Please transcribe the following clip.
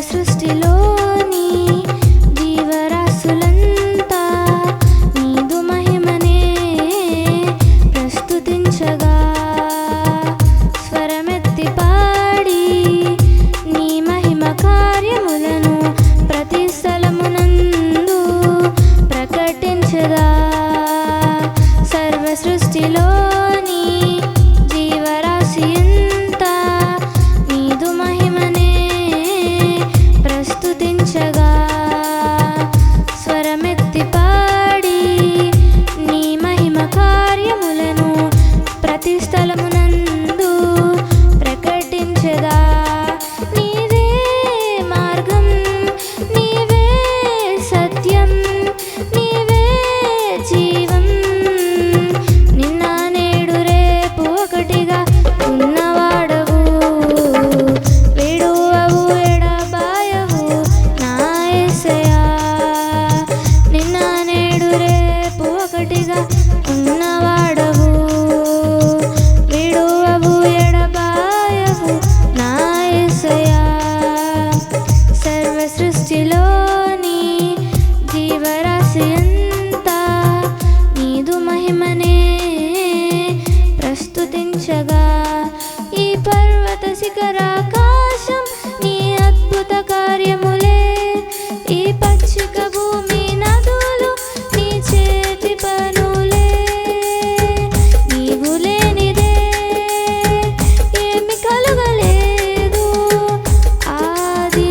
సృష్టిలోని జీవరాశులంతా నీదు మహిమనే ప్రస్తుతించగా స్వరమెత్తి పాడి నీ మహిమ కార్యములను ప్రతి స్థలమునందు ప్రకటించగా సర్వ సృష్టిలోని జీవరాశి అంతా నీదు మహిమనే ప్రస్తుతించగా స్వరమెత్తి పాడి నీ మహిమ కార్యములను ప్రతి స్థలమునందు ప్రకటించగా నీవే మార్గం, నీవే సత్యం, నీవే జీవం. నిన్న నేడు రేపు ఒకటిగా ఉన్నవాడవు, విడువవు ఎడబాయవు నా యేసయ్యా. నిన్న నేడు రేపు ఒకటిగా ఉన్నవాడవు, విడువవు ఎడబాయవు నా యేసయ్యా. సర్వ సృష్టిలోని జీవరాశి అంతా నీదు మహిమనే ప్రస్తుతించగా ఈ పర్వత శిఖరాకాశం నీ అద్భుత కార్యములే. ఈ పచ్చిక భూమి నదులు నీ చేతి పనులే. నీవు లేనిదే ఏమి కలుగలేదు, ఆది